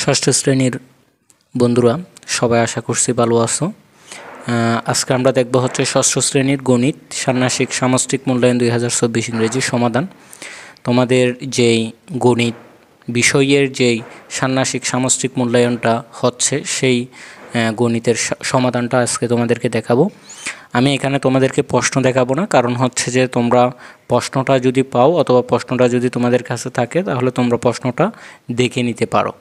ষষ্ঠ শ্রেণীর বন্ধুরা সবাই আশা করছি ভালো আছো। আজকে আমরা দেখব হচ্ছে ষষ্ঠ শ্রেণীর গণিত ষান্মাসিক সামষ্টিক মূল্যায়ন 2024 ইংরেজি সমাধান। তোমাদের যেই গণিত বিষয়ের যেই ষান্মাসিক সামষ্টিক মূল্যায়নটা হচ্ছে সেই গণিতের সমাধানটা আজকে তোমাদেরকে দেখাবো। আমি এখানে তোমাদেরকে প্রশ্ন দেখাবো না, কারণ হচ্ছে যে তোমরা প্রশ্নটা যদি পাও অথবা প্রশ্নটা যদি তোমাদের কাছে থাকে তাহলে তোমরা প্রশ্নটা দেখে নিতে পারো।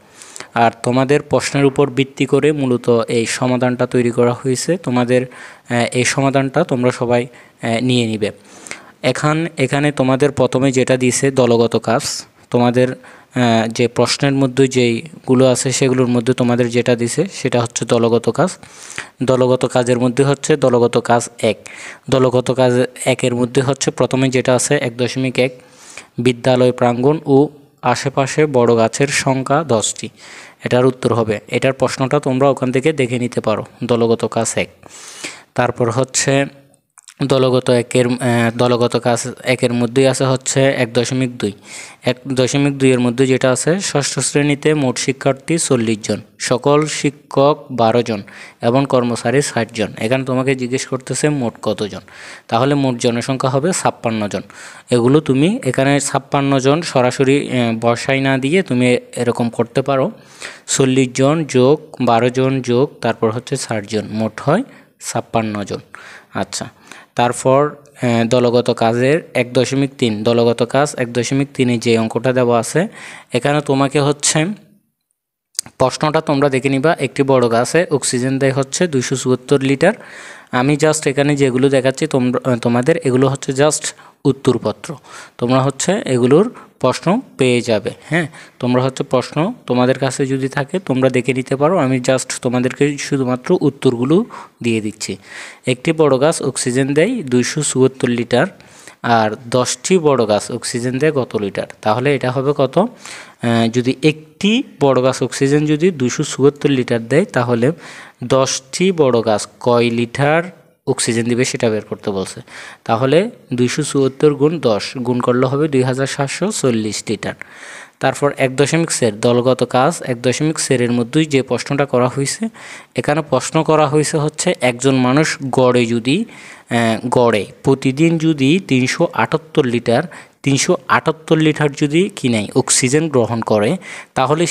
আর তোমাদের প্রশ্নের উপর ভিত্তি করে মূলত এই সমাধানটা তৈরি করা হয়েছে। তোমাদের এই সমাধানটা তোমরা সবাই নিয়ে নিবে। এখানে তোমাদের প্রথমে যেটা দিয়েছে দলগত কাজ, তোমাদের যে প্রশ্নের মধ্যে যেইগুলো আছে সেগুলোর মধ্যে তোমাদের যেটা দিছে সেটা হচ্ছে দলগত কাজ। দলগত কাজের মধ্যে হচ্ছে দলগত কাজ 1। দলগত কাজ 1-এর মধ্যে হচ্ছে প্রথমে যেটা আছে 1.1 বিদ্যালয় প্রাঙ্গণ ও আশেপাশে বড় গাছের সংখ্যা 10টি। এটার উত্তর হবে, এটার প্রশ্নটা তোমরা ওখান থেকে দেখে নিতে পারো। দলগত কাজ 1। তারপর হচ্ছে দলগত কাজ 1-এর মধ্যেই আছে হচ্ছে 1.2। 1.2-এর মধ্যে যেটা আছে ষষ্ঠ শ্রেণীতে মোট শিক্ষার্থী 40 জন, সকল শিক্ষক 12 জন এবং কর্মচারী 60 জন। এখানে তোমাকে জিজ্ঞেস করতেছে মোট কতজন, তাহলে মোট জনসংখ্যা হবে 56 জন। এগুলো তুমি এখানে 56 জন সরাসরি বসাই না দিয়ে তুমি এরকম করতে পারো, 40 জন যোগ 12 জন যোগ তারপর হচ্ছে 60 জন, মোট হয় 56 জন। আচ্ছা, তারপর দলগত কাজের 1.3 দলগত কাজ 1.3-এ যে অঙ্কটা দেওয়া আছে এখানে তোমাকে হচ্ছে প্রশ্নটা তোমরা দেখে নিবা। একটি বড় গাছে অক্সিজেন দেয় হচ্ছে 274 লিটার। আমি জাস্ট এখানে যেগুলো দেখাচ্ছি তোমাদের এগুলো হচ্ছে জাস্ট উত্তরপত্র, তোমরা হচ্ছে এগুলোর প্রশ্ন পেয়ে যাবে। হ্যাঁ, তোমরা হচ্ছে প্রশ্ন তোমাদের কাছে যদি থাকে তোমরা দেখে নিতে পারো, আমি জাস্ট তোমাদেরকে শুধুমাত্র উত্তরগুলো দিয়ে দিচ্ছি। একটি বড় গাছ অক্সিজেন দেয় 274 লিটার, আর 10টি বড় গাছ অক্সিজেন দেয় কত লিটার, তাহলে এটা হবে কত? যদি একটি বড় গাছ অক্সিজেন যদি 274 লিটার দেয় তাহলে 10টি বড় গাছ কয় লিটার অক্সিজেন দিবে সেটা বের করতে বলছে। তাহলে 274 গুণ 10 গুণ করলে হবে 2740 লিটার। তারপর 1.4 দলগত কাজ 1.4-এর মধ্যেই যে প্রশ্নটা করা হয়েছে এখানে প্রশ্ন করা হয়েছে হচ্ছে একজন মানুষ গড়ে প্রতিদিন যদি 378 লিটার যদি কিনাই অক্সিজেন গ্রহণ করে তাহলে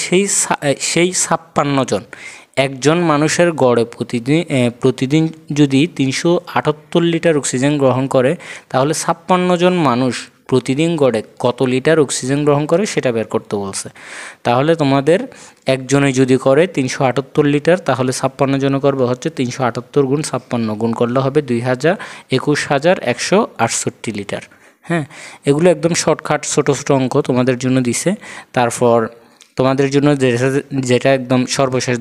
সেই 56 জন, একজন মানুষের গড়ে প্রতিদিন যদি 378 লিটার অক্সিজেন গ্রহণ করে তাহলে 56 জন মানুষ প্রতিদিন গড়ে কত লিটার অক্সিজেন গ্রহণ করে সেটা বের করতে বলছে। তাহলে তোমাদের একজনে যদি করে 378 লিটার তাহলে 56 জনে করবে হচ্ছে 378 গুণ 56 গুণ করলে হবে 21,168 লিটার। হ্যাঁ, এগুলো একদম শর্টকাট ছোট ছোট অঙ্ক তোমাদের জন্য দিছে। তারপর তোমাদের জন্য যেটা একদম সর্বশেষ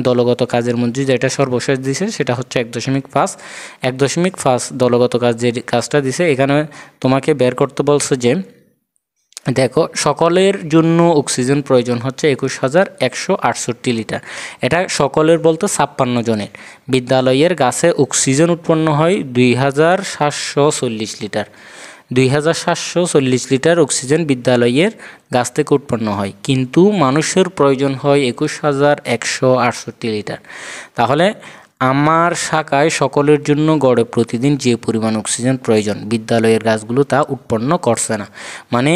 দলগত কাজের মধ্যে যেটা সর্বশেষ দিছে সেটা হচ্ছে 1.5 দলগত কাজ যে কাজটা দিছে এখানে তোমাকে বের করতে বলছে যে দেখো সকলের জন্য অক্সিজেন প্রয়োজন হচ্ছে 21,168 লিটার। এটা সকলের বলতে 56 জনের। বিদ্যালয়ের গাছে অক্সিজেন উৎপন্ন হয় 2,740 লিটার। 2,740 লিটার অক্সিজেন বিদ্যালয়ের গাছ থেকে উৎপন্ন হয়, কিন্তু মানুষের প্রয়োজন হয় 21,168 লিটার। তাহলে আমার শাখায় সকলের জন্য গড়ে প্রতিদিন যে পরিমাণ অক্সিজেন প্রয়োজন বিদ্যালয়ের গাছগুলো তা উৎপন্ন করছে না। মানে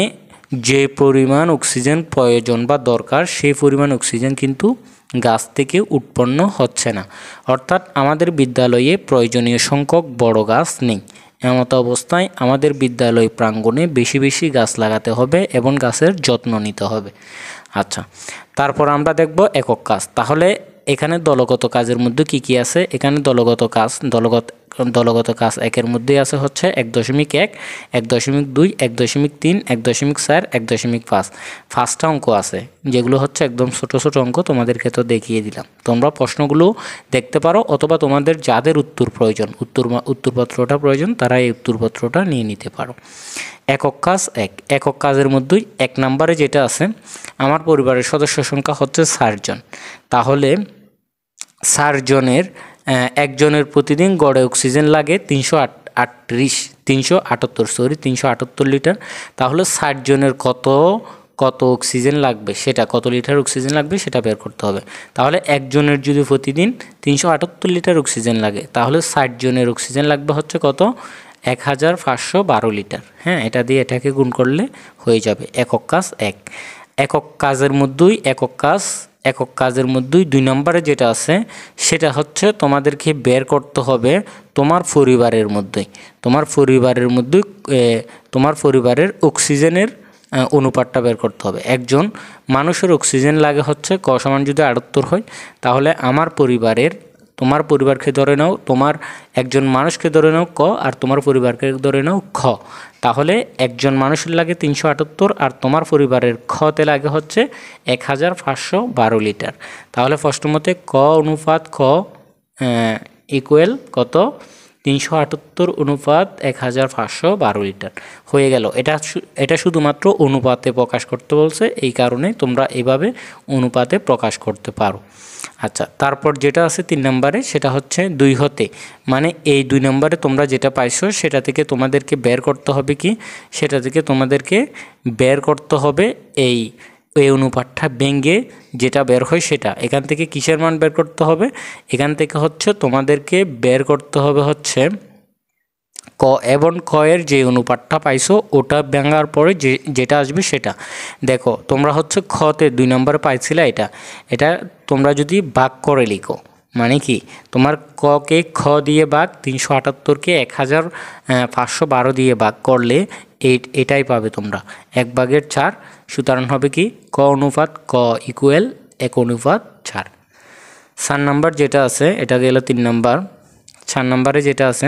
যে পরিমাণ অক্সিজেন প্রয়োজন বা দরকার সেই পরিমাণ অক্সিজেন কিন্তু গাছ থেকে উৎপন্ন হচ্ছে না। অর্থাৎ আমাদের বিদ্যালয়ে প্রয়োজনীয় সংখ্যক বড় গাছ নেই। এমত অবস্থায় আমাদের বিদ্যালয় প্রাঙ্গণে বেশি বেশি গাছ লাগাতে হবে এবং গাছের যত্ন নিতে হবে। আচ্ছা, তারপর আমরা দেখব একক কাজ। তাহলে এখানে দলগত কাজের মধ্যে কি আছে? এখানে দলগত কাজ 1-এর মধ্যে আছে হচ্ছে 1.1, 1.2, 1.3, 1.4, 1.5। 5টা অঙ্ক আছে যেগুলো হচ্ছে একদম ছোট ছোট অঙ্ক, তোমাদেরকে তো দেখিয়ে দিলাম। তোমরা প্রশ্নগুলো দেখতে পারো অথবা তোমাদের যাদের উত্তর প্রয়োজন উত্তরপত্রটা প্রয়োজন তারা এই উত্তরপত্রটা নিয়ে নিতে পারো। একক কাজ 1। একক কাজের মধ্যেই 1 নম্বরে যেটা আছে আমার পরিবারের সদস্য সংখ্যা হচ্ছে 60 জন। তাহলে 60 জনের একজনের প্রতিদিন গড়ে অক্সিজেন লাগে 378 লিটার। তাহলে 60 জনের কত কত অক্সিজেন লাগবে সেটা, কত লিটার অক্সিজেন লাগবে সেটা বের করতে হবে। তাহলে একজনের যদি প্রতিদিন 378 লিটার অক্সিজেন লাগে, তাহলে 60 জনের অক্সিজেন লাগবে হচ্ছে কত, 1512 লিটার। হ্যাঁ, এটা দিয়ে এটাকে গুণ করলে হয়ে যাবে। একক কাজ এক। একক কাজের মধ্যেই 2 নম্বরে যেটা আছে সেটা হচ্ছে তোমাদেরকে বের করতে হবে তোমার পরিবারের অক্সিজেনের অনুপাতটা বের করতে হবে। একজন মানুষের অক্সিজেন লাগে হচ্ছে ক সমান যদি 78 হয়, তাহলে তোমার পরিবারকে ধরে নাও, তোমার একজন মানুষকে ধরে নাও ক, আর তোমার পরিবারকে ধরে নাও খ। তাহলে একজন মানুষের লাগে 378 আর তোমার পরিবারের খতে লাগে হচ্ছে 1512 লিটার। তাহলে প্রশ্ন মতে ক অনুপাত খ ইকুয়াল কত, 378 অনুপাত 1512 লিটার হয়ে গেল। এটা শুধুমাত্র অনুপাতে প্রকাশ করতে বলছে, এই কারণে তোমরা এইভাবে অনুপাতে প্রকাশ করতে পারো। আচ্ছা, তারপর যেটা আছে 3 নম্বরে সেটা হচ্ছে 2 হতে, মানে এই 2 নম্বরে তোমরা যেটা পাইছো সেটা থেকে তোমাদেরকে বের করতে হবে কি, এই অনুপাতটা ভেঙে যেটা বের হয় সেটা। এখান থেকে কিসের মান বের করতে হবে, এখান থেকে হচ্ছে তোমাদেরকে বের করতে হবে হচ্ছে ক এবং খ এর যে অনুপাতটা পাইছো ওটা ভাঙার পরে যেটা আসবে সেটা। দেখো তোমরা হচ্ছে খতে 2 নম্বরে পাইছিলে, এটা তোমরা যদি ভাগ করে লিখো, মানে কি তোমার ককে খ দিয়ে ভাগ, 378কে 1512 দিয়ে ভাগ করলে এটাই পাবে তোমরা 1/4। সুতরাং হবে কি ক অনুপাত ক ইকুয়াল 1/4। 4 নম্বর যেটা আছে এটা গেল 3 নম্বর। 4 নম্বরে যেটা আছে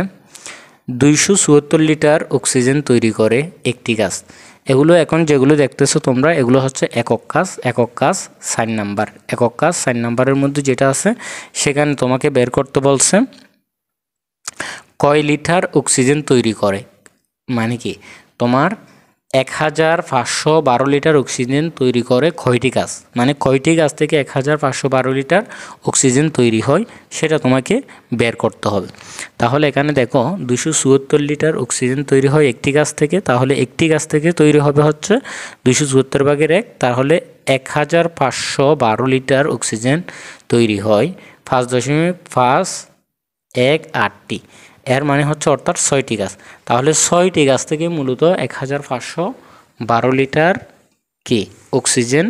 274 লিটার অক্সিজেন তৈরি করে একটি গাছ। এগুলো এখন যেগুলো দেখতেছো তোমরা, এগুলো হচ্ছে একক কাজ 4 নাম্বার। একক কাজ 4 নাম্বারের মধ্যে যেটা আছে সেখানে তোমাকে বের করতে বলছে কয় লিটার অক্সিজেন তৈরি করে, মানে কি তোমার 1512 লিটার অক্সিজেন তৈরি করে কয়টি গাছ, মানে কয়টি গাছ থেকে 1512 লিটার অক্সিজেন তৈরি হয় সেটা তোমাকে বের করতে হবে। তাহলে এখানে দেখো 274 লিটার অক্সিজেন তৈরি হয় একটি গাছ থেকে, তাহলে একটি গাছ থেকে তৈরি হবে হচ্ছে 274/1, তাহলে 1512 লিটার অক্সিজেন তৈরি হয় 5.518টি। এর মানে হচ্ছে অর্থাৎ 6টি গাছ। তাহলে 6টি গাছ থেকে মূলত 1512 লিটার কি অক্সিজেন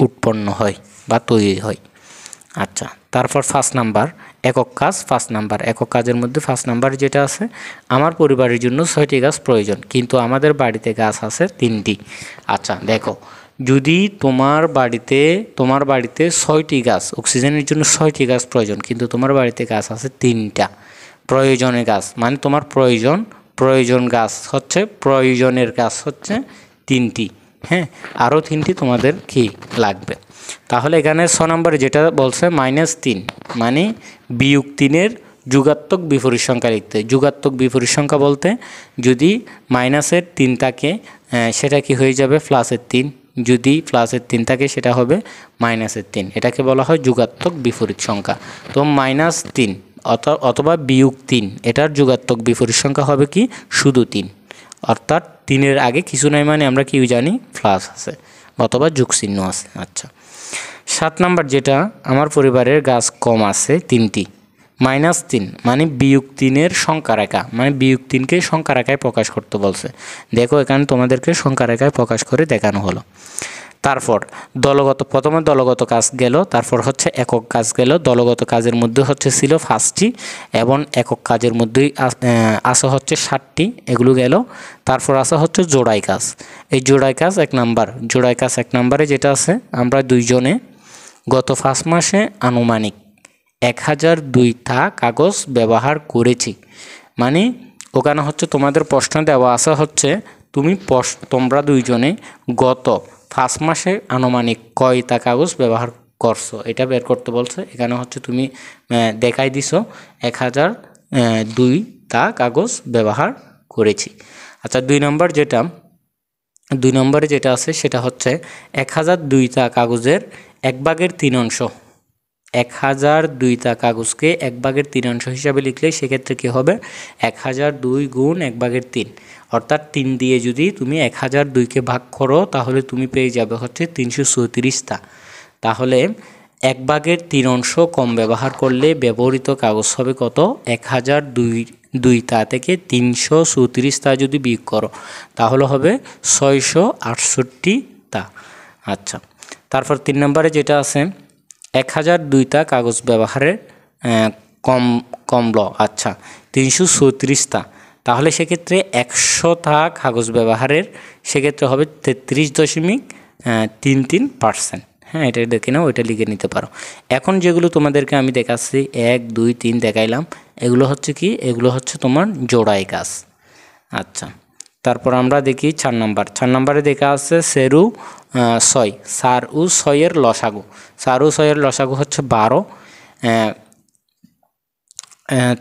উৎপন্ন হয় বা তৈরি হয়। আচ্ছা, তারপর 5 নাম্বার একক কাজ। 5 নাম্বার একক কাজের মধ্যে 5 নাম্বার যেটা আছে, আমার পরিবারের জন্য 6টি গাছ প্রয়োজন, কিন্তু আমাদের বাড়িতে গাছ আছে 3টি। আচ্ছা দেখো, যদি তোমার বাড়িতে 6টি গাছ, অক্সিজেনের জন্য 6টি গাছ প্রয়োজন, কিন্তু তোমার বাড়িতে গাছ আছে 3টা প্রয়োজনের গাছ, মানে তোমার প্রয়োজনের গাছ হচ্ছে 3টি। হ্যাঁ, আরও 3টি তোমাদের কি লাগবে। তাহলে এখানে 6 নম্বরে যেটা বলছে -3, মানে -3-এর যুগাত্মক বিপরীত সংখ্যা লিখতে। যুগাত্মক বিপরীত সংখ্যা বলতে যদি -3 থাকে সেটা কি হয়ে যাবে +3, যদি +3 থাকে সেটা হবে -3। এটাকে বলা হয় যুগাত্মক বিপরীত সংখ্যা। তো -3 অথবা -3 এটার যুগাত্মক বিপরীত সংখ্যা হবে কি শুধু 3, অর্থাৎ 3-এর আগে কিছু নাই, মানে আমরা কি জানি প্লাস আছে অথবা যোগ চিহ্ন আছে। আচ্ছা, 7 নাম্বার যেটা, আমার পরিবারের গাছ কম আছে 3টি, -3 মানে -3-এর সংখ্যা রেখা, মানে -3কে সংখ্যা রেখায় প্রকাশ করতে বলছে। দেখো এখানে তোমাদেরকে সংখ্যা রেখায় প্রকাশ করে দেখানো হলো। তারপর প্রথমে দলগত কাজ গেল, তারপর হচ্ছে একক কাজ গেল। দলগত কাজের মধ্যে হচ্ছে ছিল 5টি এবং একক কাজের মধ্যেই আছে হচ্ছে 7টি, এগুলো গেল। তারপর আছে হচ্ছে জোড়াই কাজ। এই জোড়াই কাজ 1 নাম্বার। জোড়াই কাজ 1 নাম্বারে যেটা আছে, আমরা দুইজনে গত 5 মাসে আনুমানিক 1002টা কাগজ ব্যবহার করেছি, মানে ওখানে হচ্ছে তোমাদের প্রশ্ন দেওয়া আছে হচ্ছে তোমরা দুইজনে গত 5 মাসে আনুমানিক কয়টা কাগজ ব্যবহার করছো এটা বের করতে বলছে। এখানে হচ্ছে তুমি দেখাই দিছো 1002টা কাগজ ব্যবহার করেছি। আচ্ছা, 2 নম্বরে যেটা আছে সেটা হচ্ছে 1002টা কাগজের 1/3 অংশ 1002টা কাগজকে 1/3 হিসাবে লিখলে সেক্ষেত্রে কী হবে 1002 গুণ 1/3, অর্থাৎ 3 দিয়ে যদি তুমি 1002কে ভাগ করো তাহলে তুমি পেয়ে যাবে হচ্ছে 334টা। তাহলে 1/3 কম ব্যবহার করলে ব্যবহৃত কাগজ হবে কত? 1002টা থেকে 334টা যদি বিয়োগ করো তাহলে হবে 668টা। আচ্ছা, তারপর 3 নম্বরে যেটা আছে 1002টা কাগজ ব্যবহারের কমলো। আচ্ছা, 334টা, তাহলে সেক্ষেত্রে 100টা কাগজ ব্যবহারের সেক্ষেত্রে হবে 33.33%। হ্যাঁ, এটা দেখে নাও, ওইটা লিখে নিতে পারো। এখন যেগুলো তোমাদেরকে আমি দেখাচ্ছি 1 2 3 দেখাইলাম, এগুলো হচ্ছে কি? এগুলো হচ্ছে তোমার জোড়াই কাজ। আচ্ছা, তারপর আমরা দেখি 4 নাম্বার। 4 নাম্বারে দেখা আছে 4 ও 6 এর লসাগু। 4 ও 6 এর লসাগু হচ্ছে 12।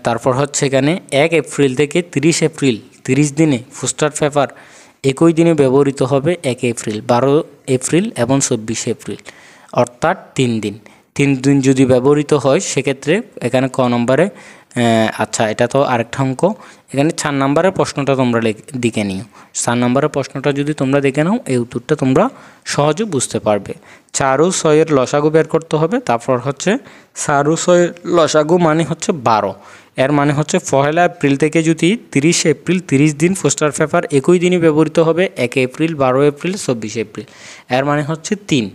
তারপর হচ্ছে এখানে 1 এপ্রিল থেকে 30 এপ্রিল 30 দিনে পোস্টার পেপার একই দিনে ব্যবহৃত হবে 1 এপ্রিল, 12 এপ্রিল এবং 24 এপ্রিল, অর্থাৎ 3 দিন। 3 দিন যদি ব্যবহৃত হয় সেক্ষেত্রে এখানে ক নম্বরে, আচ্ছা এটা তো আরেকটা অঙ্ক। এখানে 4 নম্বরের প্রশ্নটা তোমরা দেখে নিও। 4 নম্বরের প্রশ্নটা যদি তোমরা দেখে নাও এই উত্তরটা তোমরা সহজে বুঝতে পারবে। 4 ও 6 এর লসাগু বের করতে হবে। তারপর হচ্ছে 4 ও 6 এর লসাগু মানে হচ্ছে 12, এর মানে হচ্ছে 1 এপ্রিল থেকে যদি 30 এপ্রিল 30 দিন পোস্টার পেপার একই দিনই ব্যবহৃত হবে 1 এপ্রিল 12 এপ্রিল 24 এপ্রিল, এর মানে হচ্ছে 3,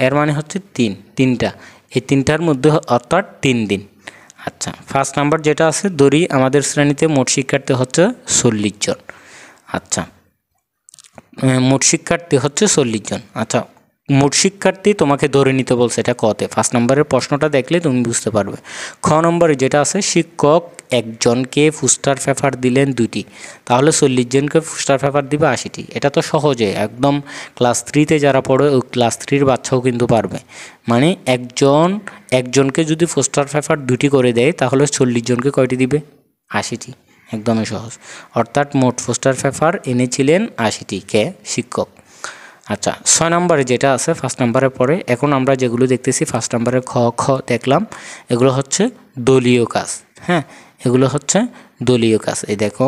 এর মানে হচ্ছে 3টা, এই 3টার মধ্যে অর্থাৎ 3 দিন। আচ্ছা, 1 নাম্বার যেটা আছে ধরি আমাদের শ্রেণীতে মোট শিক্ষার্থী হচ্ছে 40 জন। আচ্ছা, মোট শিক্ষার্থী হচ্ছে 40 জন। আচ্ছা, মোট শিক্ষার্থী তোমাকে ধরে নিতে বলছে, এটা কতে? 1 নম্বরের প্রশ্নটা দেখলে তুমি বুঝতে পারবে। খ নম্বরে যেটা আছে শিক্ষক একজনকে পোস্টার পেপার দিলেন 2টি, তাহলে 40 জনকে পোস্টার পেপার দিবে 80টি। এটা তো সহজে একদম ক্লাস 3তে যারা পড়ে ওই ক্লাস 3-র বাচ্চাও কিন্তু পারবে। মানে একজনকে যদি পোস্টার পেপার 2টি করে দেয় তাহলে 40 জনকে কয়টি দিবে? 80টি। একদমই সহজ। অর্থাৎ মোট পোস্টার পেপার এনেছিলেন 80টি, কে? শিক্ষক। আচ্ছা, 6 নম্বরে যেটা আছে 1 নম্বরের পরে এখন আমরা যেগুলো দেখতেছি 1 নম্বরে খ দেখলাম, এগুলো হচ্ছে দলীয় কাজ। হ্যাঁ, এগুলো হচ্ছে দলীয় কাজ। এই দেখো,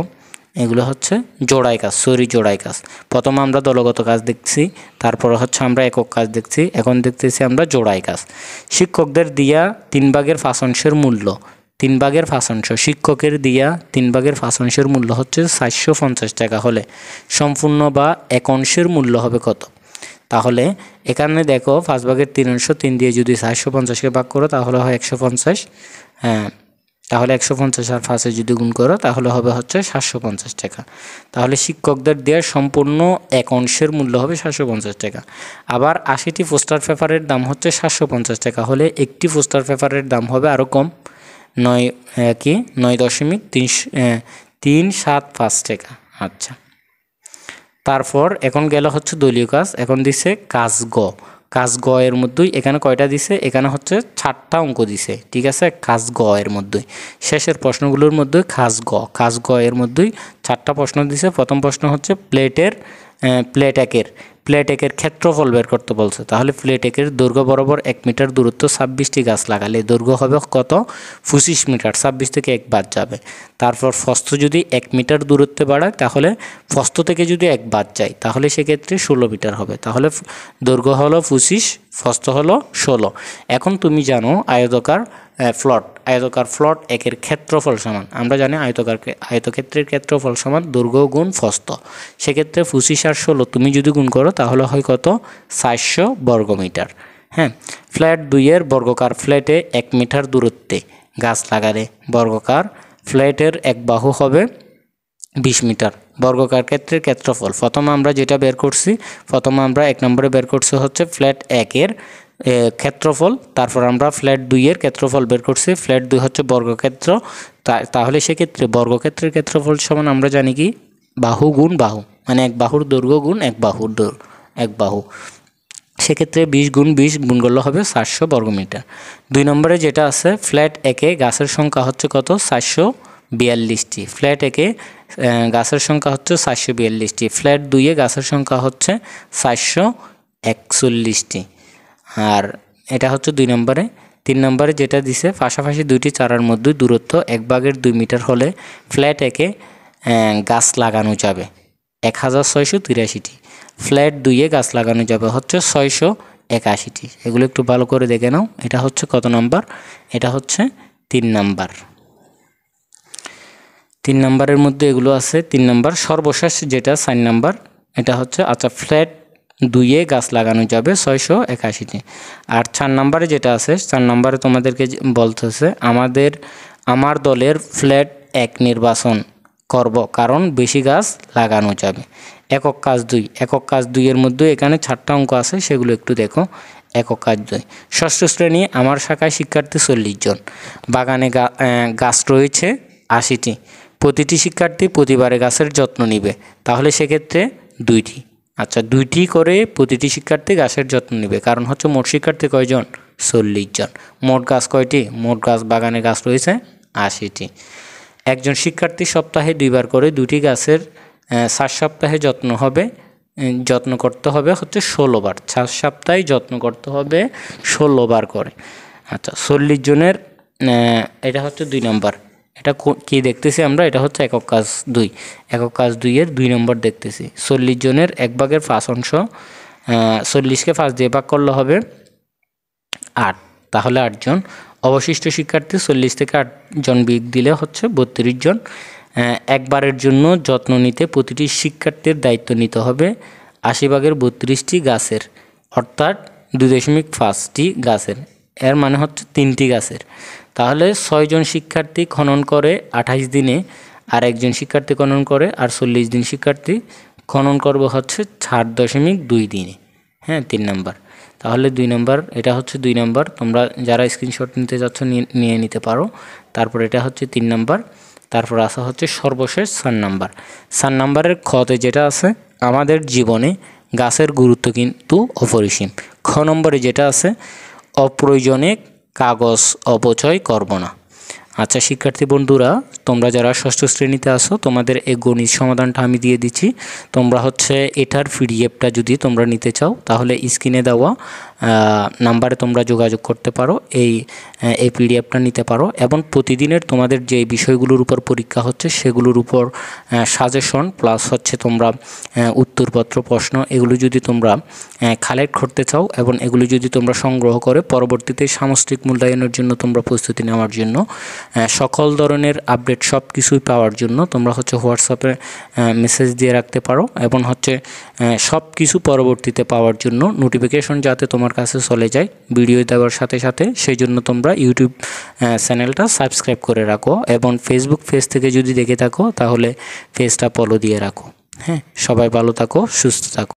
এগুলো হচ্ছে জোড়াই কাজ, জোড়াই কাজ। প্রথমে আমরা দলগত কাজ দেখছি, তারপরে হচ্ছে আমরা একক কাজ দেখছি, এখন দেখতেছি আমরা জোড়াই কাজ। শিক্ষকদের দিয়া 3/5 মূল্য, 3/5 শিক্ষকের দিয়া 3/5 মূল্য হচ্ছে 450 টাকা হলে সম্পূর্ণ বা এক অংশের মূল্য হবে কত? তাহলে এখানে দেখো 5/3 3 দিয়ে যদি 450কে ভাগ করো তাহলে হয় 150। হ্যাঁ, তাহলে 150 আর 5 যদি গুণ করো তাহলে হবে হচ্ছে 750 টাকা। তাহলে শিক্ষকদের দেওয়া সম্পূর্ণ এক অংশের মূল্য হবে 750 টাকা। আবার 80টি পোস্টার পেপারের দাম হচ্ছে 750 টাকা হলে একটি পোস্টার পেপারের দাম হবে আরও কম, 9.375 টাকা। আচ্ছা, তারপর এখন গেল হচ্ছে দলীয় কাজ। এখন দিছে কাজ গ এর মধ্যেই এখানে কয়টা দিছে? এখানে হচ্ছে 4টা অঙ্ক দিছে, ঠিক আছে? কাজ গ এর মধ্যেই শেষের প্রশ্নগুলোর মধ্যে কাজ গ এর মধ্যেই 4টা প্রশ্ন দিছে। প্রথম প্রশ্ন হচ্ছে প্লেট একের ক্ষেত্রফল বের করতে বলছে। তাহলে প্লেট একের দৈর্ঘ্য বরাবর 1 মিটার দূরত্ব 26টি গাছ লাগালে দৈর্ঘ্য হবে কত? 25 মিটার, 26 থেকে 1 বাদ যাবে। তারপর প্রস্থ যদি 1 মিটার দূরত্বে বাড়ায় তাহলে প্রস্থ থেকে যদি 1 বাদ যায় তাহলে সেক্ষেত্রে 16 মিটার হবে। তাহলে দৈর্ঘ্য হলো 25, প্রস্থ হলো 16। এখন তুমি জানো আয়তকার ফ্লট একের ক্ষেত্রফল সমান, আমরা জানি আয়তক্ষেত্রের ক্ষেত্রফল সমান দৈর্ঘ্য গুণ প্রস্থ। সেক্ষেত্রে 25 আর 16 তুমি যদি গুণ করো তাহলে হয় কত? 400 বর্গমিটার। হ্যাঁ, ফ্ল্যাট 2 এর বর্গকার ফ্ল্যাটে 1 মিটার দূরত্বে গাছ লাগালে বর্গকার ফ্ল্যাটের এক বাহু হবে 20 মিটার। বর্গকার ক্ষেত্রের ক্ষেত্রফল প্রথমে আমরা যেটা বের করছি, প্রথমে আমরা 1 নম্বরে বের করছি হচ্ছে ফ্ল্যাট 1 এর ক্ষেত্রফল, তারপর আমরা ফ্ল্যাট 2 এর ক্ষেত্রফল বের করছি। ফ্ল্যাট 2 হচ্ছে বর্গক্ষেত্র, তাহলে সেক্ষেত্রে বর্গক্ষেত্রের ক্ষেত্রফল সমান আমরা জানি কি? বাহু গুণ বাহু, মানে এক বাহুর দৈর্ঘ্য গুণ এক বাহু। সেক্ষেত্রে 20 গুণ 20 গুণ করলে হবে 400 বর্গমিটার। 2 নম্বরে যেটা আছে ফ্ল্যাট 1-এ গাছের সংখ্যা হচ্ছে কত? 442টি। ফ্ল্যাট 1-এ গাছের সংখ্যা হচ্ছে 442টি। ফ্ল্যাট 2-এ গাছের সংখ্যা হচ্ছে 441টি। আর এটা হচ্ছে 2 নম্বরে। 3 নম্বরে যেটা দিছে পাশাপাশি দুইটি চারার মধ্যে দূরত্ব 1/2 মিটার হলে ফ্ল্যাট একে গাছ লাগানো যাবে 1683টি। ফ্ল্যাট 2-এ গাছ লাগানো যাবে হচ্ছে 681টি। এগুলো একটু ভালো করে দেখে নাও। এটা হচ্ছে কত নাম্বার? এটা হচ্ছে 3 নাম্বার। 3 নাম্বারের মধ্যে এগুলো আছে। 3 নাম্বার সর্বশেষ যেটা 4 নাম্বার, এটা হচ্ছে আচ্ছা ফ্ল্যাট 2-এ গাছ লাগানো যাবে 681টি। আর 4 নাম্বারে যেটা আছে, 4 নাম্বারে তোমাদেরকে বলতেছে আমার দলের ফ্ল্যাট 1 নির্বাচন করব কারণ বেশি গাছ লাগানো যাবে। একক কাজ 2। একক কাজ 2-এর মধ্যে এখানে 4টা অঙ্ক আছে, সেগুলো একটু দেখো। একক কাজ 2। ষষ্ঠ শ্রেণী আমার শাখায় শিক্ষার্থী 40 জন, বাগানে গাছ রয়েছে 80টি। প্রতিটি শিক্ষার্থী প্রতিবারে গাছের যত্ন নিবে, তাহলে সেক্ষেত্রে 2টি। আচ্ছা 2টি করে প্রতিটি শিক্ষার্থী গাছের যত্ন নেবে, কারণ হচ্ছে মোট শিক্ষার্থী কয়জন? 40 জন। মোট গাছ কয়টি? মোট গাছ বাগানে গাছ রয়েছে 80টি। একজন শিক্ষার্থী সপ্তাহে 2 বার করে 2টি গাছের 4 সপ্তাহে যত্ন করতে হবে হচ্ছে 16 বার। 4 সপ্তাহে যত্ন করতে হবে 16 বার করে। আচ্ছা 40 জনের এটা হচ্ছে 2 নম্বর। এটা কি দেখতেছি আমরা? এটা হচ্ছে একক কাজ 2। একক কাজ 2-এর 2 নম্বর দেখতেছি। 40 জনের 1/5 অংশ, 40কে 5 দিয়ে ভাগ করলে হবে 8, তাহলে 8 জন। অবশিষ্ট শিক্ষার্থী 40 থেকে 8 জন বিয়োগ দিলে হচ্ছে 32 জন। একবারের জন্য যত্ন নিতে প্রতিটি শিক্ষার্থীর দায়িত্ব নিতে হবে 80/32টি গাছের, অর্থাৎ 2.5টি গাছের। এর মানে হচ্ছে 3টি গাছের। তাহলে 6 জন শিক্ষার্থী খনন করে 28 দিনে, আর একজন শিক্ষার্থী খনন করে, আর 40 দিন শিক্ষার্থী খনন করবে হচ্ছে 4.2 দিনে। হ্যাঁ 3 নাম্বার। তাহলে 2 নাম্বার, এটা হচ্ছে 2 নাম্বার। তোমরা যারা স্ক্রিনশট নিতে যাচ্ছ নিয়ে নিতে পারো। তারপর এটা হচ্ছে 3 নাম্বার। তারপর আসা হচ্ছে সর্বশেষ 4 নাম্বার। 4 নাম্বারের খতে যেটা আছে, আমাদের জীবনে গাছের গুরুত্ব কিন্তু অপরিসীম। খ নম্বরে যেটা আছে, অপ্রয়োজনে কাগজ অপচয় করব না। আচ্ছা শিক্ষার্থী বন্ধুরা, তোমরা যারা ষষ্ঠ শ্রেণীতে আসো, তোমাদের এই গণিত সমাধানটা আমি দিয়ে দিচ্ছি। তোমরা হচ্ছে এটার পিডিএফটা যদি তোমরা নিতে চাও, তাহলে স্ক্রিনে দেওয়া নাম্বারে তোমরা যোগাযোগ করতে পারো, এই পিডিএফটা নিতে পারো। এবং প্রতিদিনের তোমাদের যে বিষয়গুলোর উপর পরীক্ষা হচ্ছে সেগুলোর উপর সাজেশন প্লাস হচ্ছে তোমরা উত্তরপত্র প্রশ্ন, এগুলো যদি তোমরা কালেক্ট করতে চাও এবং এগুলো যদি তোমরা সংগ্রহ করে পরবর্তীতে সামষ্টিক মূল্যায়নের জন্য তোমরা প্রস্তুতি নেওয়ার জন্য, সকল ধরনের আপডেট সব কিছুই পাওয়ার জন্য তোমরা হচ্ছে হোয়াটসঅ্যাপে মেসেজ দিয়ে রাখতে পারো। এবং হচ্ছে সব কিছু পরবর্তীতে পাওয়ার জন্য নোটিফিকেশন যাতে তোমার কাছে চলে যায় ভিডিও দেওয়ার সাথে সাথে, সেই জন্য তোমরা ইউটিউব চ্যানেলটা সাবস্ক্রাইব করে রাখো। এবং ফেসবুক পেজ থেকে যদি দেখে থাকো তাহলে পেজটা ফলো দিয়ে রাখো। হ্যাঁ, সবাই ভালো থাকো, সুস্থ থাকো।